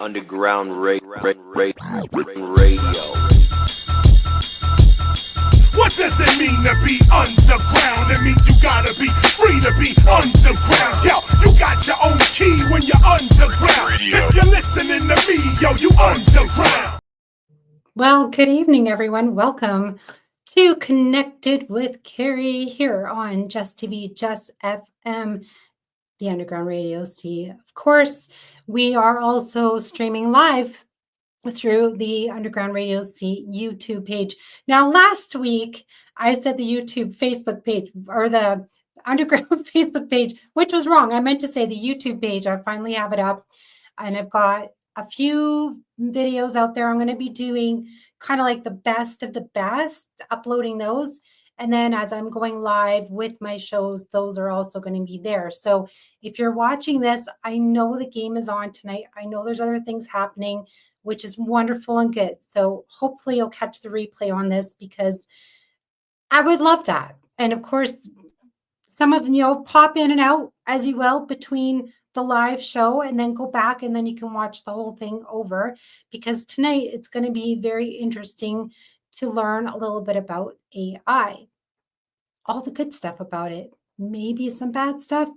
Underground radio. What does it mean to be underground? It means you gotta be free to be underground. Yo, you got your own key when you're underground. If you're listening to me, yo, you underground. Well, good evening, everyone. Welcome to Connected with Cari here on Just TV, Just FM, the Underground Radio C. Of course, we are also streaming live through the Underground Radio C YouTube page. Now, last week, I said the YouTube Facebook page or the Underground Facebook page, which was wrong. I meant to say the YouTube page. I finally have it up, and I've got a few videos out there. I'm going to be doing kind of like the best of the best, uploading those. And then as I'm going live with my shows, those are also going to be there. So if you're watching this, I know the game is on tonight. I know there's other things happening, which is wonderful and good. So hopefully you'll catch the replay on this because I would love that. And of course, some of you pop in and out as you will between the live show and then go back and then you can watch the whole thing over, because tonight it's going to be very interesting to learn a little bit about AI, all the good stuff about it, maybe some bad stuff.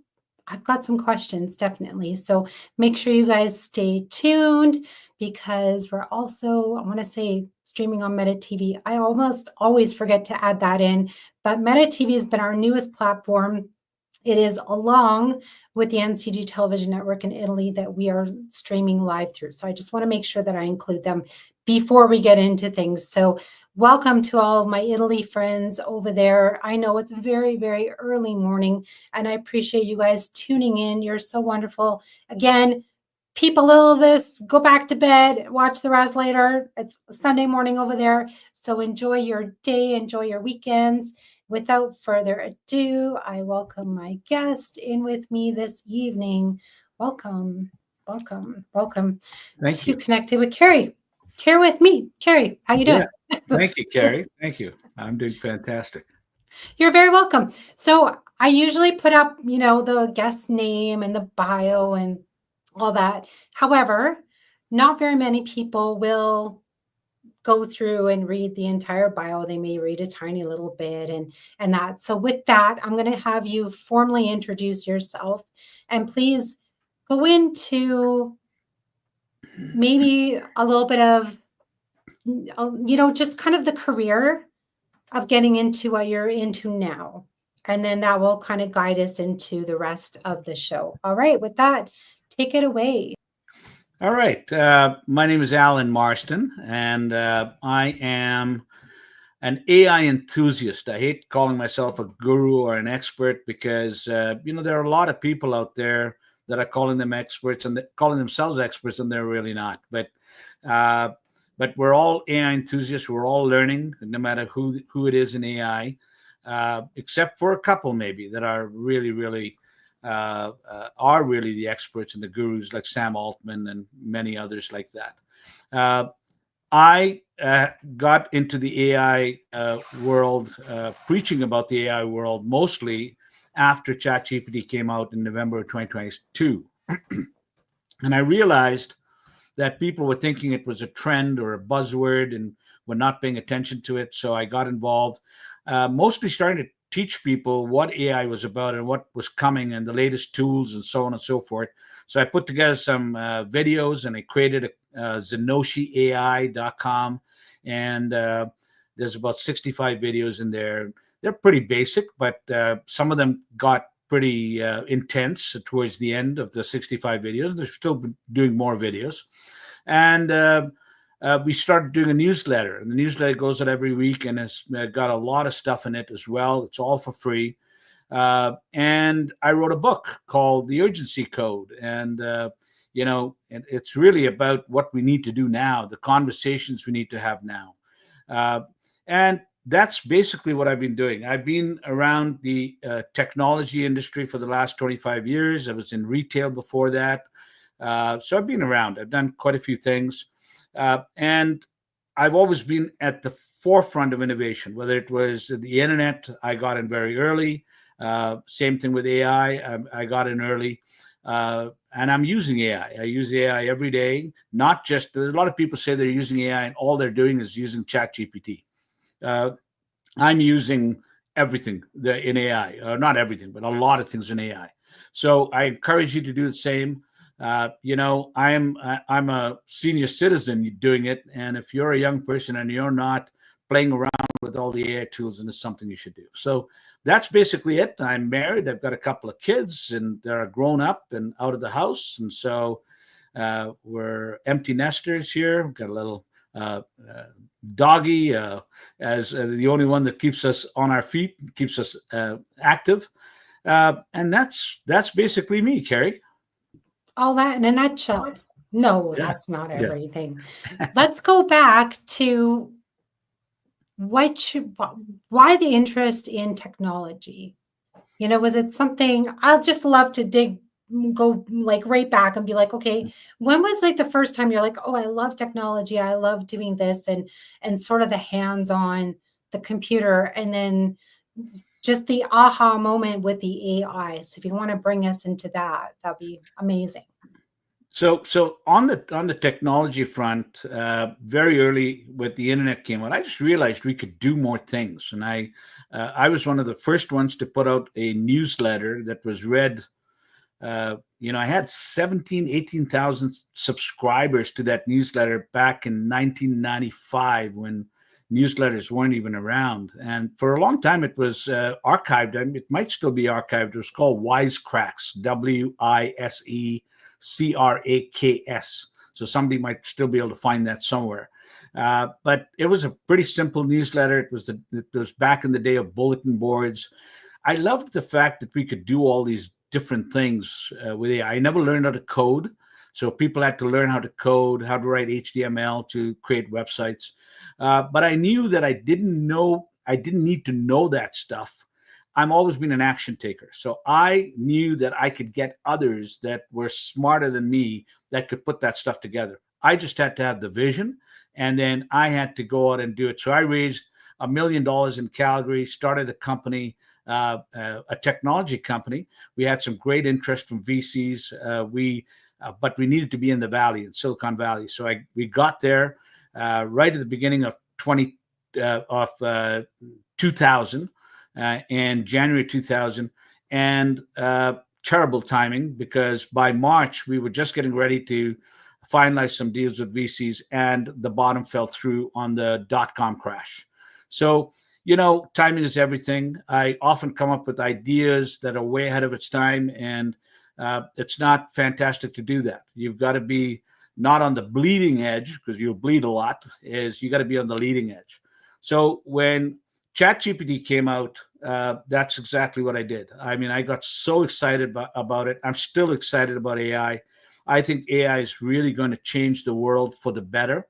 I've got some questions, definitely. So make sure you guys stay tuned, because we're also, I want to say, streaming on Meta TV. I almost always forget to add that in, but Meta TV has been our newest platform. It is along with the NCG television network in Italy that we are streaming live through. So I just want to make sure that I include them before we get into things. So welcome to all of my Italy friends over there. I know it's very, very early morning, and I appreciate you guys tuning in. You're so wonderful. Again, peep a little of this, go back to bed, watch the rest later. It's Sunday morning over there. So enjoy your day, enjoy your weekends. Without further ado, I welcome my guest in with me this evening. Welcome. Thank you. Connected with Cari. Care with me. Cari, how you doing? Yeah. Thank you, Cari. Thank you. I'm doing fantastic. You're very welcome. So I usually put up, the guest name and the bio and all that. However, not very many people will go through and read the entire bio. They may read a tiny little bit and that. So with that, I'm going to have you formally introduce yourself, and please go into maybe a little bit of, just kind of the career of getting into what you're into now. And then that will kind of guide us into the rest of the show. All right. With that, take it away. All right. My name is Allan Marston, and I am an AI enthusiast. I hate calling myself a guru or an expert because, there are a lot of people out there that are calling them experts and calling themselves experts, and they're really not. But we're all AI enthusiasts. We're all learning, no matter who it is in AI, except for a couple maybe that are really the experts and the gurus, like Sam Altman and many others like that. I got into the AI world, preaching about the AI world, mostly after ChatGPT came out in November of 2022. And I realized that people were thinking it was a trend or a buzzword and were not paying attention to it. So I got involved, mostly starting to teach people what AI was about and what was coming and the latest tools and so on and so forth. So I put together some videos, and I created ZenoshiAI.com, and there's about 65 videos in there. They're pretty basic, but some of them got pretty intense towards the end of the 65 videos. They're still doing more videos. And we started doing a newsletter, and the newsletter goes out every week, and it's got a lot of stuff in it as well. It's all for free. And I wrote a book called The Urgency Code. And, it's really about what we need to do now, the conversations we need to have now. And that's basically what I've been doing. I've been around the technology industry for the last 25 years. I was in retail before that. So I've been around. I've done quite a few things. And I've always been at the forefront of innovation, whether it was the internet. I got in very early. Same thing with AI. I got in early. and I'm using AI. I use AI every day. Not just, there's a lot of people say they're using AI and all they're doing is using ChatGPT. I'm using everything in AI, not everything, but a lot of things in AI. So I encourage you to do the same. I'm a senior citizen doing it, and if you're a young person and you're not playing around with all the AI tools, then it's something you should do. So that's basically it. I'm married. I've got a couple of kids, and they're grown up and out of the house, and so we're empty nesters here. We've got a little doggy as the only one that keeps us on our feet, keeps us active, and that's basically me, Cari. All that in a nutshell. No, Yeah. that's not Yeah. everything. Let's go back to why the interest in technology? Was it something, I'll just love to go like right back and be like, okay, when was like the first time you're like, oh, I love technology, I love doing this, and sort of the hands on the computer, and then just the aha moment with the AI. So if you want to bring us into that, that'd be amazing. So on the technology front, very early when the internet came out, I just realized we could do more things, and I was one of the first ones to put out a newsletter that was read. I had 18,000 subscribers to that newsletter back in 1995 when newsletters weren't even around. And for a long time, it was archived, and it might still be archived. It was called Wisecracks, WISECRAKS. So somebody might still be able to find that somewhere. But it was a pretty simple newsletter. It was back in the day of bulletin boards. I loved the fact that we could do all these different things with AI. I never learned how to code. So people had to learn how to code, how to write HTML to create websites. But I knew that I didn't need to know that stuff. I've always been an action taker. So I knew that I could get others that were smarter than me that could put that stuff together. I just had to have the vision, and then I had to go out and do it. So I raised $1 million in Calgary, started a company, a technology company. We had some great interest from VCs. But we needed to be in the valley, in Silicon Valley. So we got there right at the beginning of 2000, in January 2000, and terrible timing, because by March we were just getting ready to finalize some deals with VCs, and the bottom fell through on the .com crash. So timing is everything. I often come up with ideas that are way ahead of its time, and it's not fantastic to do that. You've got to be not on the bleeding edge, because you'll bleed a lot. You got to be on the leading edge. So when ChatGPT came out, that's exactly what I did. I mean, I got so excited about it. I'm still excited about AI. I think AI is really going to change the world for the better.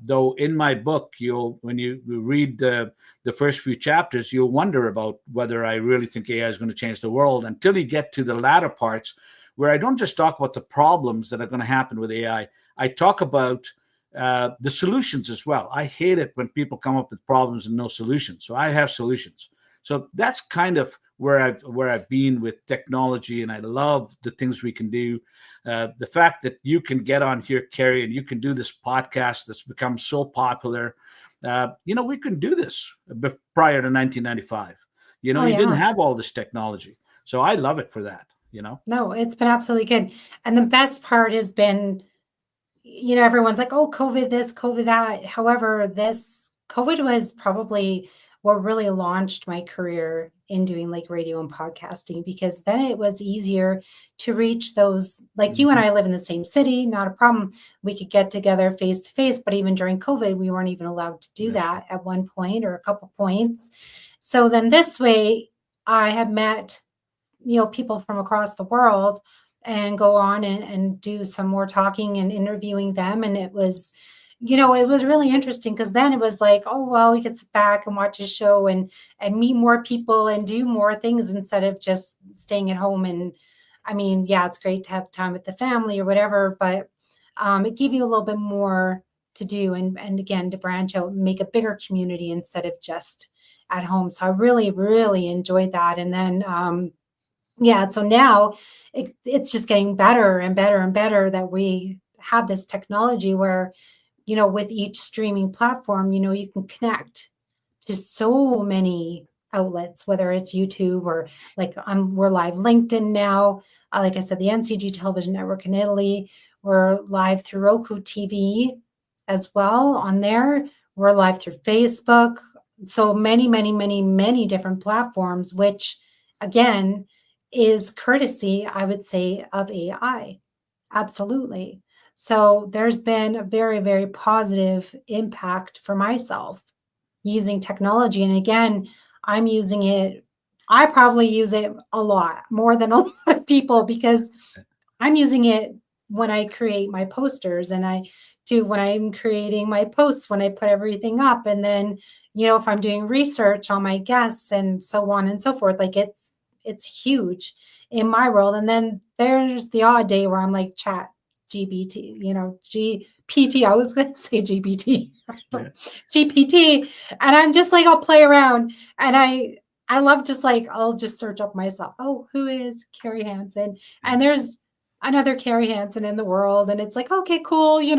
Though in my book, when you read the first few chapters, you'll wonder about whether I really think AI is going to change the world, until you get to the latter parts, where I don't just talk about the problems that are going to happen with AI. I talk about the solutions as well. I hate it when people come up with problems and no solutions. So I have solutions. So that's kind of where I've been with technology, and I love the things we can do. The fact that you can get on here, Cari, and you can do this podcast that's become so popular. We couldn't do this prior to 1995. You didn't have all this technology. So I love it for that, No, it's been absolutely good. And the best part has been, everyone's like, oh, COVID this, COVID that. However, this COVID was probably what really launched my career in doing like radio and podcasting, because then it was easier to reach those, like you and I live in the same city, not a problem. We could get together face to face, but even during COVID, we weren't even allowed to do that at one point or a couple points. So then this way I have met, people from across the world, and go on and do some more talking and interviewing them. And it was, it was really interesting, because then it was like, oh, well, we could sit back and watch a show and meet more people and do more things instead of just staying at home. And I mean, yeah, it's great to have time with the family or whatever, but it gave you a little bit more to do, and again, to branch out and make a bigger community instead of just at home. So I really, really enjoyed that. And then Yeah, so now it's just getting better and better and better that we have this technology where, with each streaming platform, you can connect to so many outlets, whether it's YouTube or like we're live LinkedIn now. Like I said, the NCG Television Network in Italy. We're live through Roku TV as well on there. We're live through Facebook. So many, many, many, many different platforms, which again is courtesy, I would say, of AI. Absolutely. So there's been a very, very positive impact for myself using technology. And again, I'm using it. I probably use it a lot more than a lot of people because I'm using it when I create my posters, and I do when I'm creating my posts, when I put everything up. And then, if I'm doing research on my guests and so on and so forth, like it's huge in my world. And then there's the odd day where I'm like chat GPT, GPT. I was going to say GPT, Yeah. GPT. And I'm just like, I'll play around, and I love just like, I'll just search up myself. Oh, who is Carrie Hansen? And there's another Carrie Hansen in the world. And it's like, okay, cool. You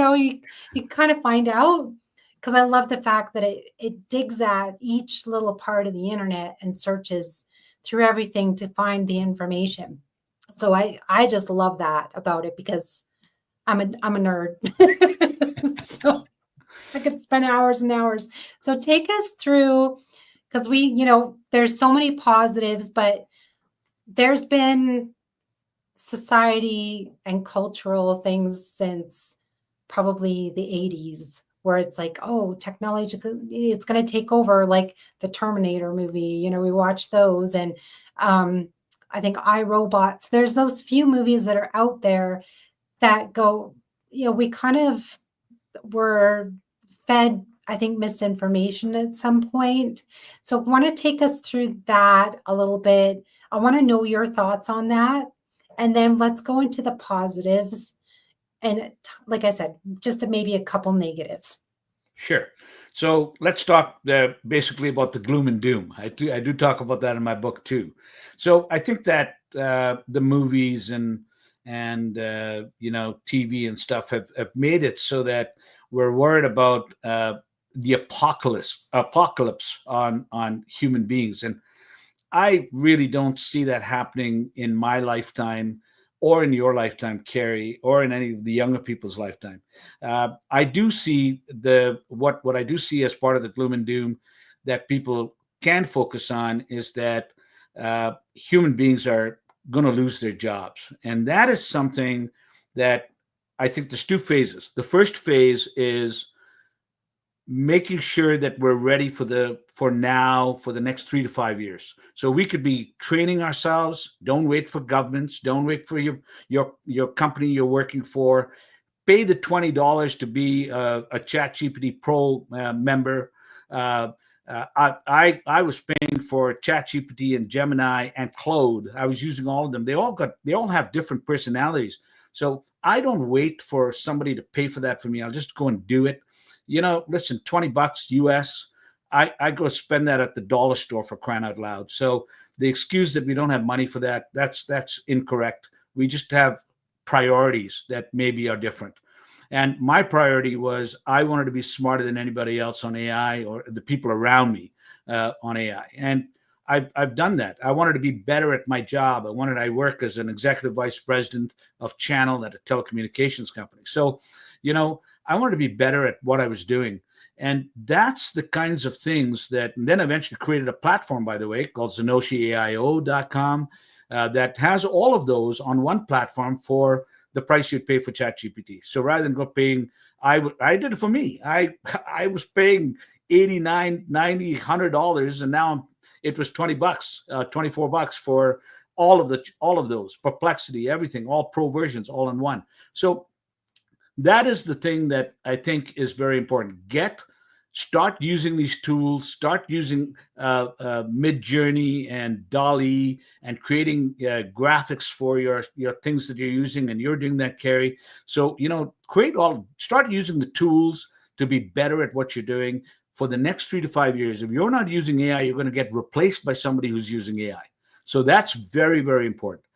kind of find out, because I love the fact that it digs at each little part of the internet and searches through everything to find the information. So I just love that about it, because I'm a nerd. So I could spend hours and hours. So take us through, because there's so many positives, but there's been society and cultural things since probably the 80s, where it's like, oh, technology, it's going to take over, like the Terminator movie. We watch those. And I think iRobots, there's those few movies that are out there that go, we kind of were fed, I think, misinformation at some point. So I want to take us through that a little bit. I want to know your thoughts on that. And then let's go into the positives. And like I said, just maybe a couple negatives. Sure. So let's talk basically about the gloom and doom. I do talk about that in my book too. So I think that the movies and TV and stuff have made it so that we're worried about the apocalypse on human beings, and I really don't see that happening in my lifetime or in your lifetime, Carrie, or in any of the younger people's lifetime. I do see what I do see as part of the gloom and doom that people can focus on is that human beings are going to lose their jobs. And that is something that I think there's two phases. The first phase is making sure that we're ready for the next 3 to 5 years. So we could be training ourselves. Don't wait for governments. Don't wait for your company you're working for. Pay the $20 to be a ChatGPT Pro member. I was paying for ChatGPT and Gemini and Claude. I was using all of them. They all have different personalities. So I don't wait for somebody to pay for that for me. I'll just go and do it. Listen, $20 US. I go spend that at the dollar store, for crying out loud. So the excuse that we don't have money for that's incorrect. We just have priorities that maybe are different. And my priority was I wanted to be smarter than anybody else on AI, or the people around me on AI. And I've done that. I wanted to be better at my job. I work as an executive vice president of channel at a telecommunications company. So, I wanted to be better at what I was doing. And that's the kinds of things that, and then eventually created a platform, by the way, called ZenoshiAIO.com that has all of those on one platform for the price you'd pay for ChatGPT. So rather than go paying, I did it for me. I was paying $89, $90, $100, and now it was $20, $24 for all of those, Perplexity, everything, all pro versions, all in one. So that is the thing that I think is very important. Start using these tools. Start using Midjourney and DALL-E and creating graphics for your things that you're using, and you're doing that, Carrie. So start using the tools to be better at what you're doing for the next 3 to 5 years. If you're not using AI, you're going to get replaced by somebody who's using AI. So that's very, very important.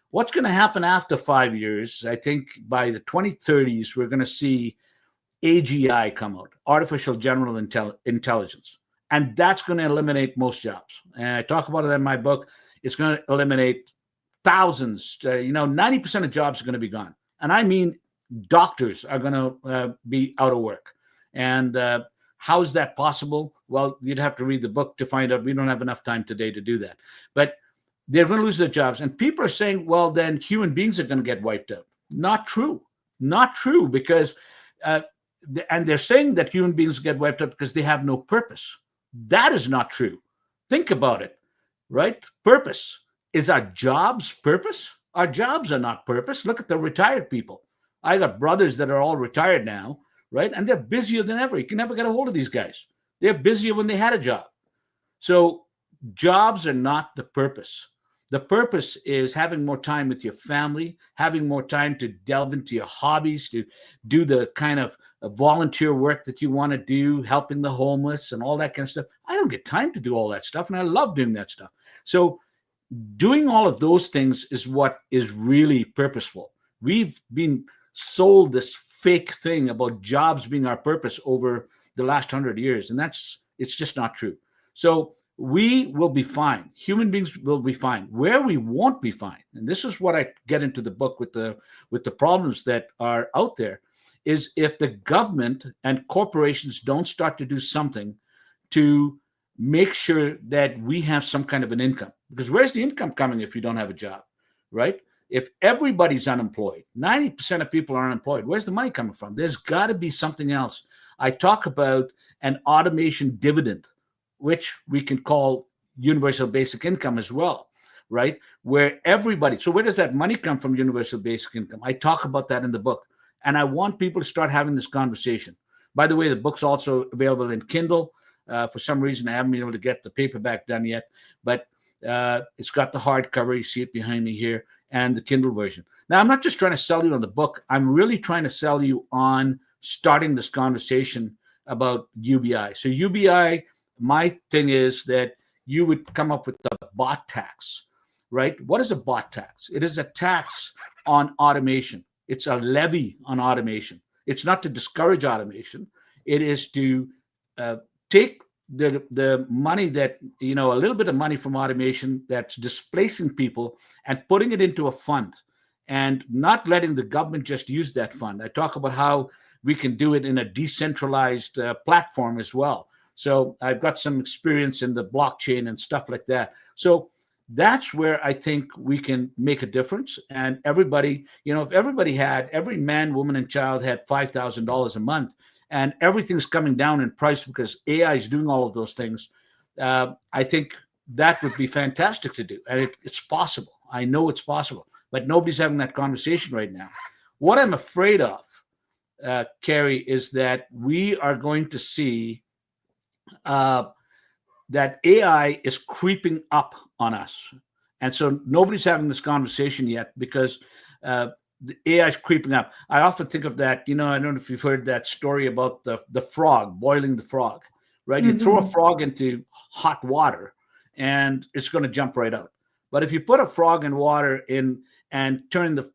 What's going to happen after 5 years? I think by the 2030s, we're going to see AGI come out, artificial general intelligence. And that's going to eliminate most jobs. And I talk about it in my book. It's going to eliminate thousands, 90% of jobs are going to be gone. And I mean, doctors are going to be out of work. And how is that possible? Well, you'd have to read the book to find out. We don't have enough time today to do that. But they're going to lose their jobs. And people are saying, well, then human beings are going to get wiped out. Not true. Not true, because, and they're saying that human beings get wiped out because they have no purpose. That is not true. Think about it, right? Purpose. Is our jobs purpose? Our jobs are not purpose. Look at the retired people. I got brothers that are all retired now, right? And they're busier than ever. You can never get a hold of these guys. They're busier when they had a job. So jobs are not the purpose. The purpose is having more time with your family, having more time to delve into your hobbies, to do the kind of volunteer work that you want to do, helping the homeless and all that kind of stuff. I don't get time to do all that stuff, and I love doing that stuff. So doing all of those things is what is really purposeful. We've been sold this fake thing about jobs being our purpose over the last 100 years, and it's just not true. So we will be fine. Human beings will be fine. Where we won't be fine, and this is what I get into the book with the problems that are out there, is if the government and corporations don't start to do something to make sure that we have some kind of an income. Because where's the income coming if you don't have a job, right? If everybody's unemployed, 90% of people are unemployed, where's the money coming from? There's got to be something else. I talk about an automation dividend, which we can call universal basic income as well, right? Where everybody, so where does that money come from, universal basic income? I talk about that in the book. And I want people to start having this conversation. By the way, the book's also available in Kindle. For some reason, I haven't been able to get the paperback done yet, but it's got the hardcover. You see it behind me here, and the Kindle version. Now, I'm not just trying to sell you on the book. I'm really trying to sell you on starting this conversation about UBI. So UBI, my thing is that you would come up with the bot tax, right? What is a bot tax? It is a tax on automation. It's a levy on automation. It's not to discourage automation. It is to take the money that, a little bit of money from automation that's displacing people and putting it into a fund and not letting the government just use that fund. I talk about how we can do it in a decentralized platform as well. So I've got some experience in the blockchain and stuff like that. So that's where I think we can make a difference. And everybody, if every man, woman, and child had $5,000 a month, and everything's coming down in price because AI is doing all of those things, I think that would be fantastic to do. And it's possible. I know it's possible, but nobody's having that conversation right now. What I'm afraid of, Cari, is that we are going to see that AI is creeping up on us. And so nobody's having this conversation yet because the AI is creeping up. I often think of that, I don't know if you've heard that story about the frog, boiling the frog, right? Mm-hmm. You throw a frog into hot water and it's going to jump right out. But if you put a frog in water and turn the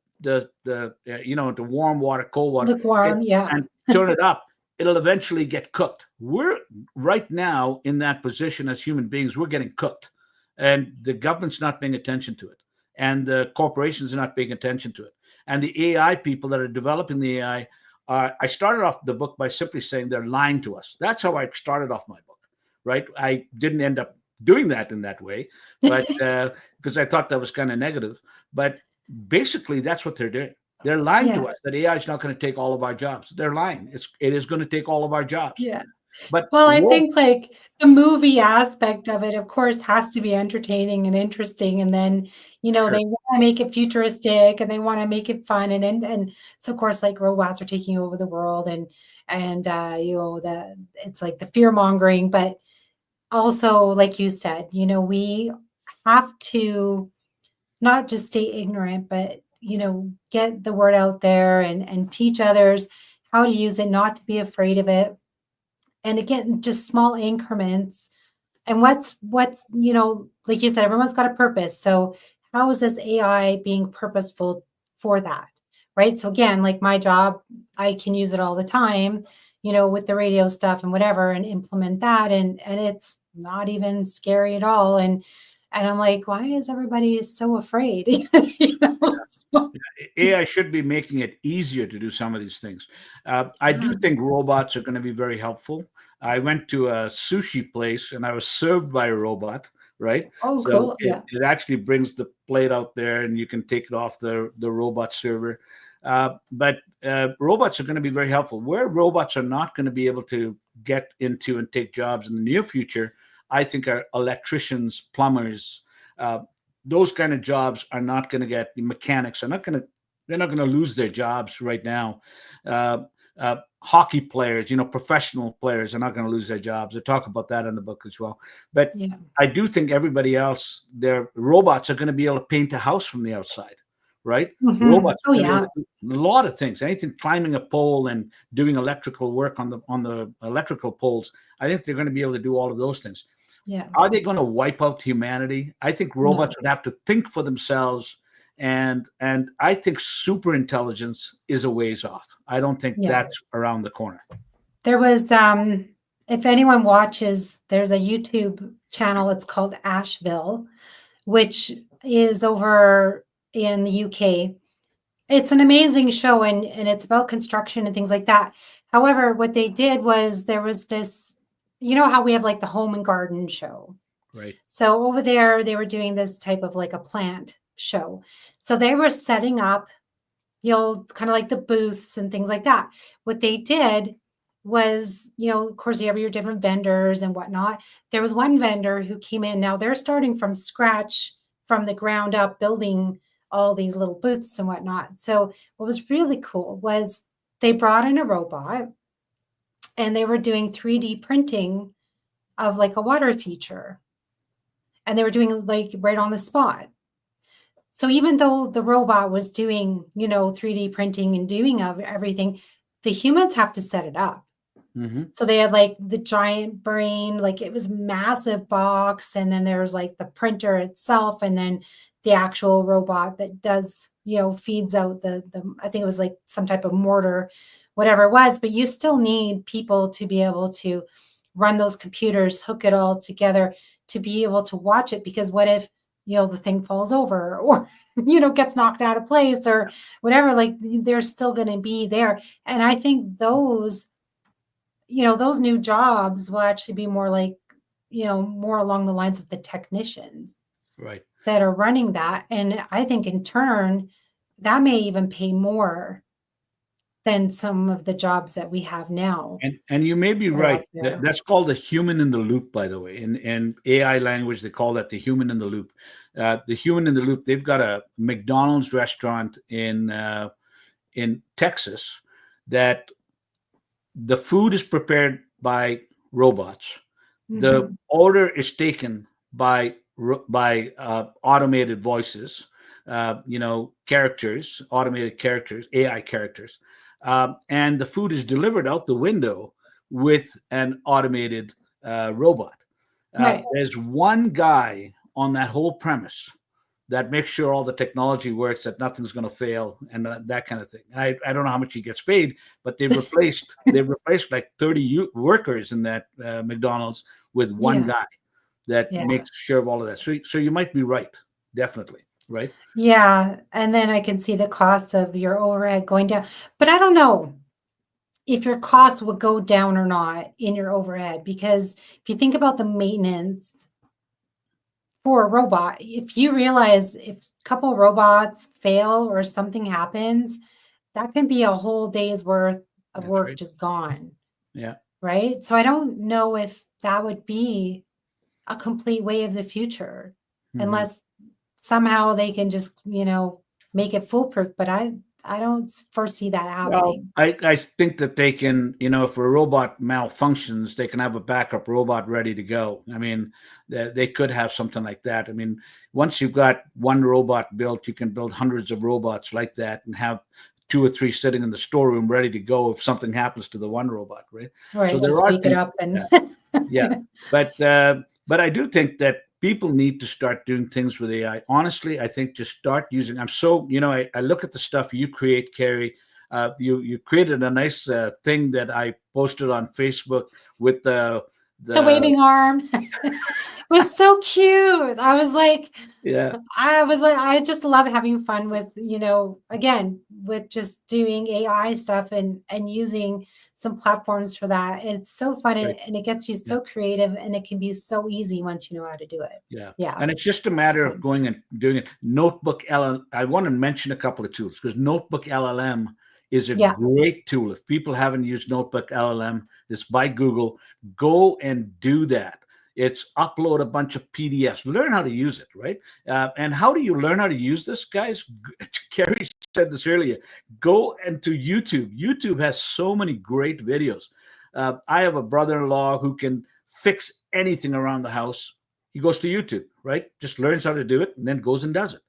into warm water, cold water, lukewarm, and turn it up, it'll eventually get cooked. We're right now in that position as human beings. We're getting cooked, and the government's not paying attention to it, and the corporations are not paying attention to it, and the AI people that are developing the AI. I started off the book by simply saying they're lying to us. That's how I started off my book, right? I didn't end up doing that in that way, but because I thought that was kind of negative. But basically, that's what they're doing. They're lying to us that AI is not going to take all of our jobs. They're lying. It is going to take all of our jobs. Yeah. But I think like the movie aspect of it, of course, has to be entertaining and interesting. And then, sure, they want to make it futuristic and they want to make it fun. And so of course, like robots are taking over the world and it's like the fear mongering, but also, like you said, we have to not just stay ignorant, but get the word out there and teach others how to use it, not to be afraid of it. And again, just small increments And what's, like you said, everyone's got a purpose. So how is this AI being purposeful for that? Right. So again, like my job, I can use it all the time, with the radio stuff and whatever, and implement that. And it's not even scary at all. And I'm like, why is everybody so afraid? So, AI should be making it easier to do some of these things. I do think robots are going to be very helpful. I went to a sushi place and I was served by a robot, right? oh, So cool. it, Yeah. it actually brings the plate out there and you can take it off the robot server. But robots are going to be very helpful. Where robots are not going to be able to get into and take jobs in the near future, I think are electricians, plumbers, those kind of jobs are not going to get. The mechanics are not going to. They're not going to lose their jobs right now. Hockey players, professional players are not going to lose their jobs. They talk about that in the book as well. But Yeah. I do think everybody else, their robots are going to be able to paint a house from the outside, right? Mhm. Robots Oh, are gonna be yeah. able to do a lot of things. Anything climbing a pole and doing electrical work on the electrical poles. I think they're going to be able to do all of those things. Yeah. Are they going to wipe out humanity? I think robots No. would have to think for themselves, and I think super intelligence is a ways off. I don't think Yeah. that's around the corner. There was, if anyone watches, there's a YouTube channel. It's called Asheville, which is over in the UK. It's an amazing show, and it's about construction and things like that. However, what they did was there was this, how we have like the home and garden show. Right. So over there, they were doing this type of like a plant show. So they were setting up, kind of like the booths and things like that. What they did was, of course, you have your different vendors and whatnot. There was one vendor who came in. Now they're starting from scratch, from the ground up, building all these little booths and whatnot. So what was really cool was they brought in a robot and they were doing 3D printing of like a water feature. And they were doing like right on the spot. So even though the robot was doing, 3D printing and doing everything, the humans have to set it up. Mm-hmm. So they had like the giant brain, like it was massive box. And then there's like the printer itself. And then the actual robot that does, feeds out the, I think it was like some type of mortar, whatever it was, but you still need people to be able to run those computers, hook it all together to be able to watch it. Because what if, the thing falls over or, gets knocked out of place or whatever, like they're still going to be there. And I think those new jobs will actually be more like, more along the lines of the technicians Right. that are running that. And I think in turn, that may even pay more than some of the jobs that we have now. And you may be that are right. out there. That's called the human in the loop, by the way. In AI language, they call that the human in the loop. The human in the loop. They've got a McDonald's restaurant in Texas that the food is prepared by robots. The Mhm. order is taken by automated voices, characters, automated characters, AI characters, and the food is delivered out the window with an automated robot. Right. There's one guy on that whole premise that makes sure all the technology works, that nothing's going to fail, and that kind of thing. And I don't know how much he gets paid, but they've replaced like 30 workers in that McDonald's with one Yeah. guy that Yeah. makes sure of all of that. So you might be right, definitely, right? Yeah. And then I can see the cost of your overhead going down. But I don't know if your cost would go down or not in your overhead, because if you think about the maintenance for a robot, if you realize if a couple of robots fail or something happens, that can be a whole day's worth of That's work right. just gone. Yeah. Right. So I don't know if that would be a complete way of the future, Mhm. unless somehow they can just, make it foolproof. But I don't foresee that Well, happening. I think that they can, if a robot malfunctions, they can have a backup robot ready to go. I mean, they could have something like that. I mean, once you've got one robot built, you can build hundreds of robots like that and have 2 or 3 sitting in the storeroom ready to go if something happens to the one robot, right? So Right. there Just are wake it things up like and that. Yeah. But But I do think that people need to start doing things with AI. Honestly, I think just start using. I'm so, I look at the stuff you create, Carrie. You created a nice thing that I posted on Facebook with The waving arm. It was so cute. yeah. I just love having fun with, again, with just doing AI stuff and using some platforms for that. It's so fun Right. and it gets you so creative and it can be so easy once you know how to do it. Yeah. Yeah. And it's just a matter of going and doing it. Notebook LLM. I want to mention a couple of tools because Notebook LLM is a great tool. If people haven't used Notebook LLM, it's by Google. Go and do that. It's upload a bunch of PDFs. Learn how to use it, right? And how do you learn how to use this, guys? Carrie said this earlier. Go into YouTube. YouTube has so many great videos. I have a brother-in-law who can fix anything around the house. He goes to YouTube, right? Just learns how to do it and then goes and does it.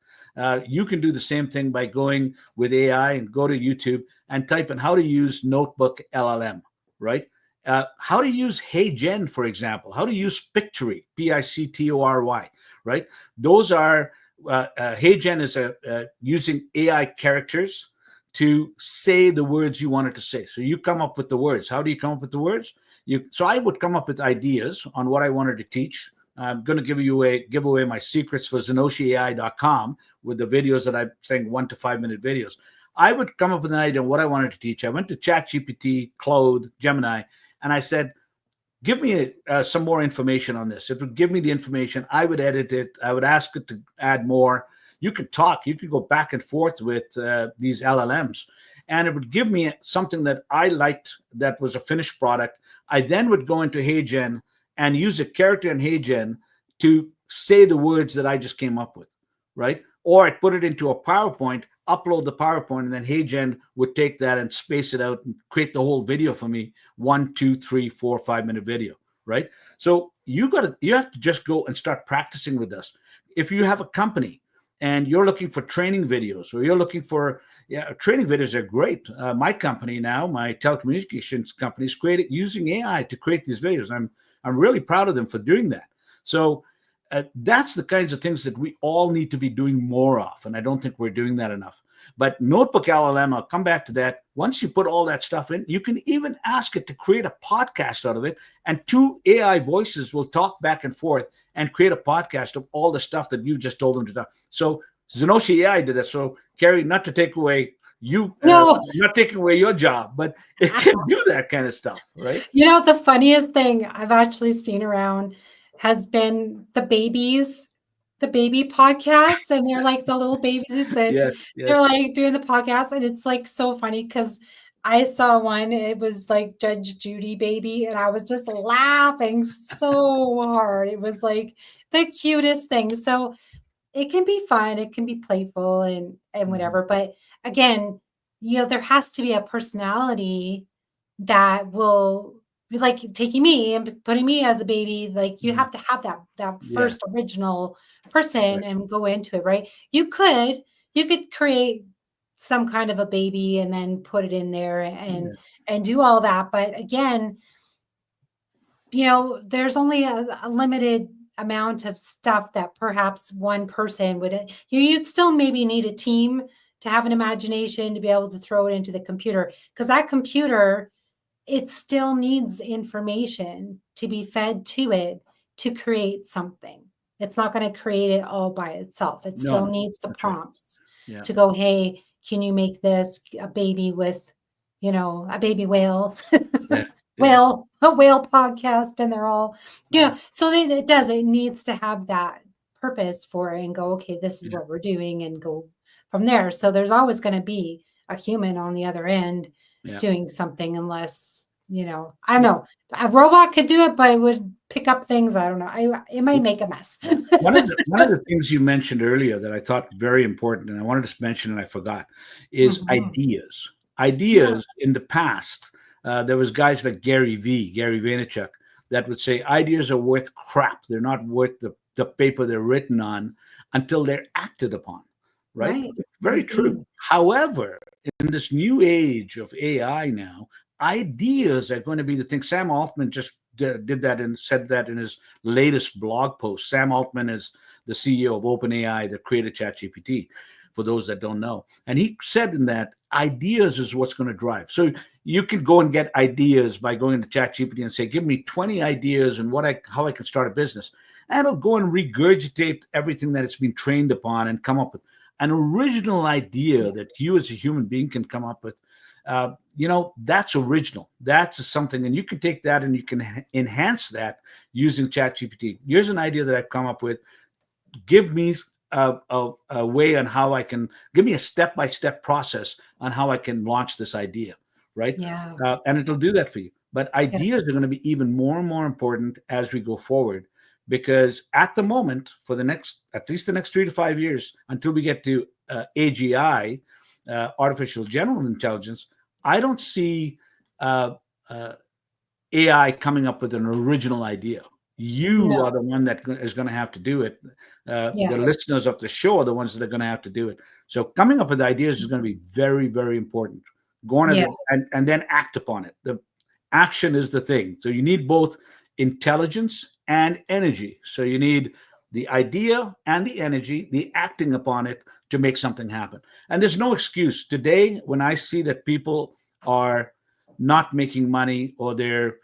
You can do the same thing by going with AI and go to YouTube and type in how to use Notebook LLM, right? How to use Hey Gen, for example, how to use Pictory, Pictory, right? Those are, Hey Gen is using AI characters to say the words you wanted to say. So you come up with the words. How do you come up with the words? So I would come up with ideas on what I wanted to teach. I'm going to give away my secrets for ZenoshiAI.com with the videos that I'm saying 1 to 5 minute videos. I would come up with an idea on what I wanted to teach. I went to ChatGPT, Claude, Gemini, and I said, give me some more information on this. It would give me the information. I would edit it. I would ask it to add more. You could talk. You could go back and forth with these LLMs, and it would give me something that I liked that was a finished product. I then would go into Hey Gen and use a character in Hey Gen to say the words that I just came up with, right? Or I'd put it into a PowerPoint, upload the PowerPoint, and then Hey Gen would take that and space it out and create the whole video for me, 1, 2, 3, 4, 5 minute video, right? So you have to just go and start practicing with this. If you have a company and you're looking for training videos, or you're looking for training videos are great. My company now, my telecommunications company, is using AI to create these videos. I'm really proud of them for doing that. So that's the kinds of things that we all need to be doing more of, and I don't think we're doing that enough. But Notebook LLM, I'll come back to that. Once you put all that stuff in, you can even ask it to create a podcast out of it, and 2 AI voices will talk back and forth and create a podcast of all the stuff that you just told them to talk. So ZenoshiAI did that. So Carrie, not to take away not taking away your job, but it can do that kind of stuff, right? The funniest thing I've actually seen around has been the baby podcasts, and they're like the little babies. Yes. They're like doing the podcast, and it's like so funny because I saw one. It was like Judge Judy baby, and I was just laughing so hard. It was like the cutest thing. So it can be fun, it can be playful and whatever. But again, there has to be a personality that will be like taking me and putting me as a baby. Like you have to have that first original person and go into it, right? You could create some kind of a baby and then put it in there and do all that. But again, there's only a limited amount of stuff that perhaps one person would. You'd still maybe need a team to have an imagination to be able to throw it into the computer, because that computer, it still needs information to be fed to it to create something. It's not going to create it all by itself. It still needs the prompts to go, hey, can you make this a baby with, a baby whale? A whale podcast, and they're all, so it needs to have that purpose for it and go, okay, this is what we're doing, and go from there. So there's always going to be a human on the other end doing something, unless, I don't know, a robot could do it, but it would pick up things. I don't know. It might make a mess. One of the things you mentioned earlier that I thought very important, and I wanted to mention and I forgot, is ideas. In the past, there was guys like Gary Vaynerchuk, that would say ideas are worth crap. They're not worth the paper they're written on until they're acted upon, right? Very true. However, in this new age of AI now, ideas are going to be the thing. Sam Altman just did that and said that in his latest blog post. Sam Altman is the CEO of OpenAI that created ChatGPT, for those that don't know. And he said in that, ideas is what's going to drive. So you can go and get ideas by going to ChatGPT and say, give me 20 ideas and how I can start a business. And it'll go and regurgitate everything that it's been trained upon and come up with an original idea that you as a human being can come up with. That's original. That's something, and you can take that and you can enhance that using ChatGPT. Here's an idea that I've come up with. Give me a way on how I can, give me a step-by-step process on how I can launch this idea, right? Yeah. And it'll do that for you. But ideas are going to be even more and more important as we go forward, because at the moment, for at least the next 3 to 5 years, until we get to AGI, artificial general intelligence, I don't see AI coming up with an original idea. You are the one that is going to have to do it. The listeners of the show are the ones that are going to have to do it. So coming up with ideas is going to be very, very important. Go on and then act upon it. The action is the thing. So you need both intelligence and energy. So you need the idea and the energy, the acting upon it to make something happen. And there's no excuse. Today, when I see that people are not making money or they're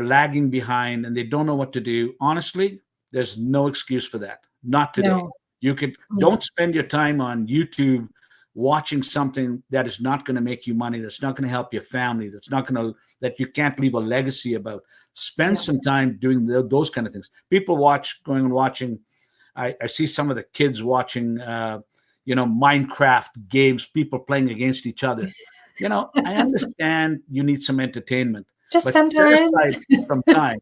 lagging behind and they don't know what to do, honestly, there's no excuse for that. Not today. No. Don't spend your time on YouTube watching something that is not going to make you money, that's not going to help your family, that you can't leave a legacy about. Spend some time doing those kind of things. People watching. I see some of the kids watching, Minecraft games, people playing against each other. I understand you need some entertainment. Just sometimes.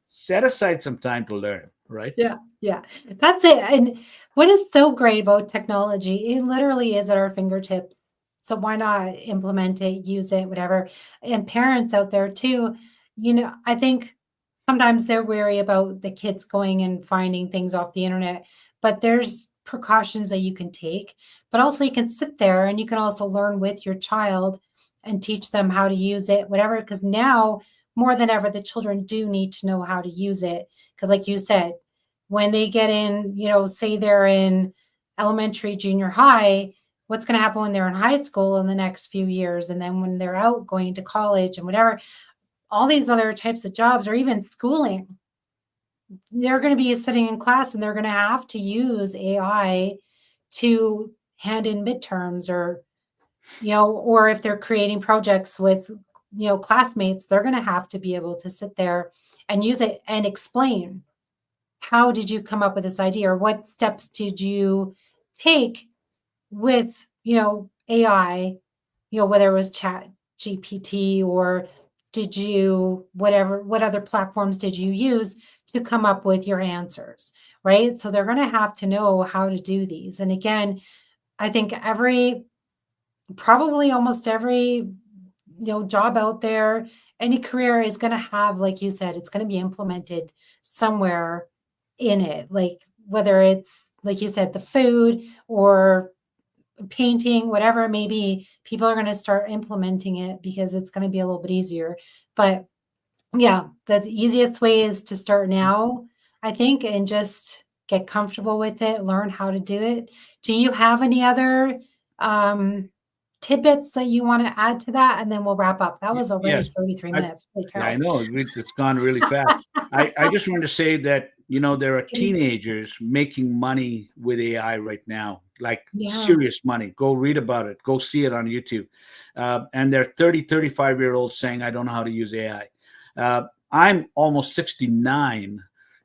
Set aside some time to learn, right? Yeah. That's it. And what is so great about technology, it literally is at our fingertips. So why not implement it, use it, whatever. And parents out there too, I think sometimes they're wary about the kids going and finding things off the internet, but there's precautions that you can take. But also you can sit there and you can also learn with your child and teach them how to use it, whatever, because now more than ever, the children do need to know how to use it. Because like you said, when they get in, say they're in elementary, junior high, what's going to happen when they're in high school in the next few years? And then when they're out going to college and whatever, all these other types of jobs or even schooling, they're going to be sitting in class and they're going to have to use AI to hand in midterms or if they're creating projects with, classmates, they're going to have to be able to sit there and use it and explain, how did you come up with this idea, or what steps did you take with, AI, whether it was ChatGPT or what other platforms did you use to come up with your answers, right? So they're going to have to know how to do these. And again, I think probably almost every job out there, any career is going to have, like you said, it's going to be implemented somewhere in it, like whether it's, like you said, the food or painting, whatever it may be, people are going to start implementing it because it's going to be a little bit easier. But yeah, the easiest way is to start now, I think, and just get comfortable with it, learn how to do it. Do you have any other tidbits that you want to add to that? And then we'll wrap up. That was already 33 minutes. I know it's gone really fast. I just wanted to say that, there are teenagers making money with AI right now, like serious money. Go read about it. Go see it on YouTube. And they're 30, 35-year-olds saying, I don't know how to use AI. I'm almost 69.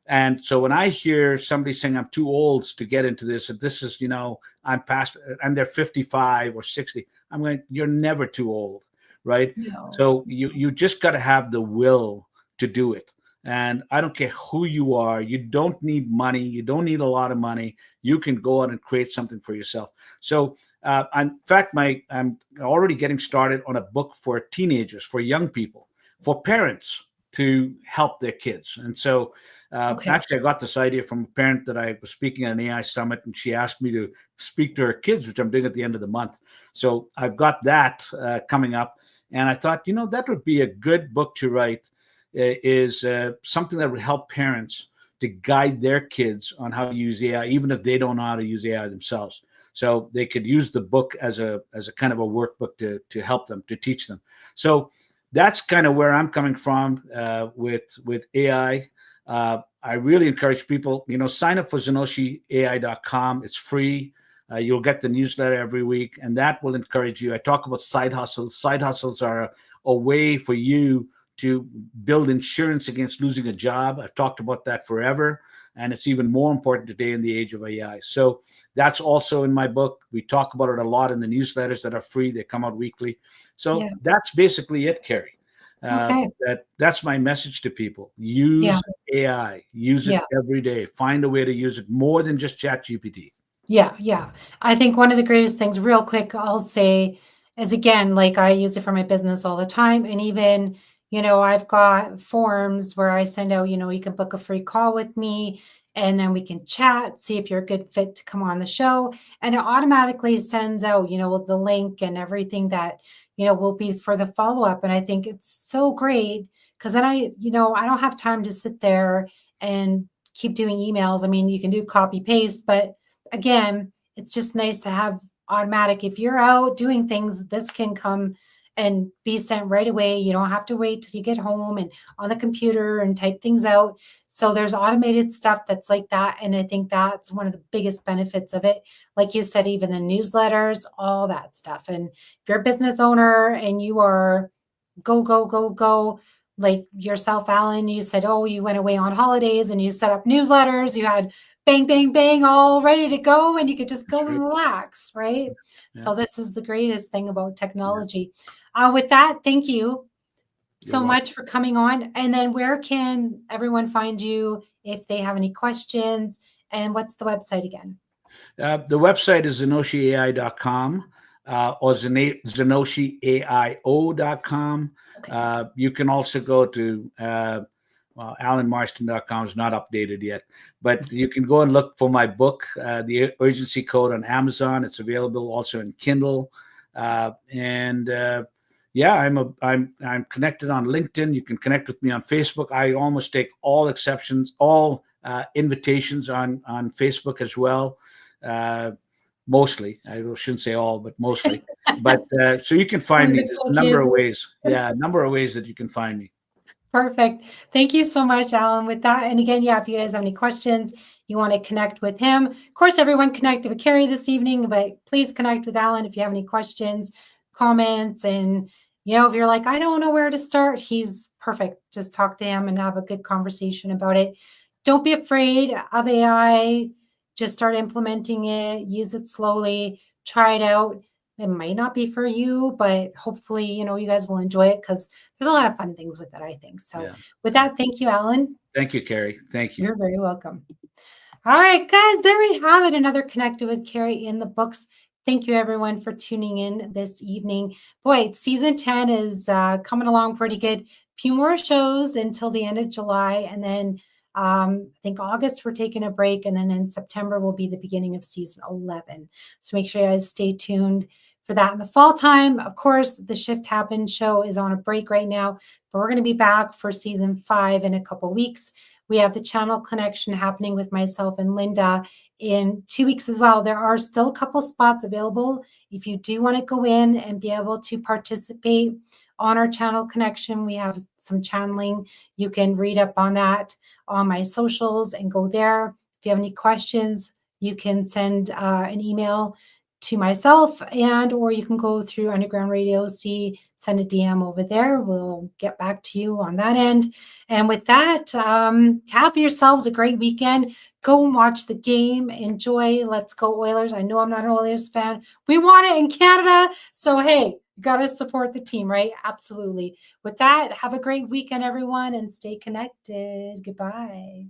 And so when I hear somebody saying I'm too old to get into this, and this is, I'm past, and they're 55 or 60, I'm going, you're never too old, right? No. So you just got to have the will to do it. And I don't care who you are. You don't need money. You don't need a lot of money. You can go out and create something for yourself. So in fact, I'm already getting started on a book for teenagers, for young people, for parents to help their kids. And so actually, I got this idea from a parent that I was speaking at an AI summit, and she asked me to speak to her kids, which I'm doing at the end of the month. So I've got that coming up. And I thought, that would be a good book to write is something that would help parents to guide their kids on how to use AI, even if they don't know how to use AI themselves. So they could use the book as a kind of a workbook to help them, to teach them. So that's kind of where I'm coming from with AI. I really encourage people, sign up for ZenoshiAI.com. It's free. You'll get the newsletter every week, and that will encourage you. I talk about side hustles. Side hustles are a way for you to build insurance against losing a job. I've talked about that forever, and it's even more important today in the age of AI. So that's also in my book. We talk about it a lot in the newsletters that are free. They come out weekly. So that's basically it, Cari. Okay. That's my message to people. Use AI. Use it every day. Find a way to use it more than just ChatGPT. Yeah. I think one of the greatest things, real quick, I'll say is, again, like I use it for my business all the time. And even, I've got forms where I send out, you can book a free call with me and then we can chat, see if you're a good fit to come on the show. And it automatically sends out, the link and everything that, will be for the follow-up. And I think it's so great because then I don't have time to sit there and keep doing emails. I mean, you can do copy paste, but again, it's just nice to have automatic. If you're out doing things, this can come and be sent right away. You don't have to wait till you get home and on the computer and type things out. So there's automated stuff that's like that. And I think that's one of the biggest benefits of it. Like you said, even the newsletters, all that stuff. And if you're a business owner and you are go, like yourself, Allan, you said, you went away on holidays and you set up newsletters, you had bang, all ready to go, and you could just go and relax, right? Yeah. So this is the greatest thing about technology. With that, thank you so much for coming on. And then where can everyone find you if they have any questions? And what's the website again? The website is ZenoshiAI.com. Or ZenoshiAIO.com. Okay. You can also go to AllanMarston.com is not updated yet, but you can go and look for my book, The Urgency Code, on Amazon. It's available also in Kindle. I'm connected on LinkedIn. You can connect with me on Facebook. I almost take all invitations on Facebook as well. Mostly, I shouldn't say all, but mostly. But so you can find me. There's a number of ways. Yeah, a number of ways that you can find me. Perfect. Thank you so much, Allan, with that. And again, if you guys have any questions, you want to connect with him. Of course, everyone connected with Cari this evening, but please connect with Allan if you have any questions, comments, and if you're like, I don't know where to start, he's perfect. Just talk to him and have a good conversation about it. Don't be afraid of AI. Just start implementing it, use it slowly, try it out. It might not be for you, but hopefully, you guys will enjoy it because there's a lot of fun things with it, I think. So with that, thank you, Allan. Thank you, Cari. Thank you. You're very welcome. All right, guys, there we have it. Another Connected with Cari in the books. Thank you, everyone, for tuning in this evening. Boy, season 10 is coming along pretty good. Few more shows until the end of July, and then I think August we're taking a break, and then in September will be the beginning of season 11. So make sure you guys stay tuned for that in the fall time. Of course, the Shift Happens show is on a break right now, but we're going to be back for season 5 in a couple weeks. We have the channel connection happening with myself and Linda in 2 weeks as well. There are still a couple spots available. If you do want to go in and be able to participate on our channel connection, we have some channeling. You can read up on that on my socials and go there. If you have any questions, you can send an email to myself, or you can go through Underground Radio, send a DM over there. We'll get back to you on that end. And with that, have yourselves a great weekend. Go and watch the game. Enjoy. Let's go Oilers. I know I'm not an Oilers fan. We want it in Canada. So, hey, you got to support the team, right? Absolutely. With that, have a great weekend, everyone, and stay connected. Goodbye.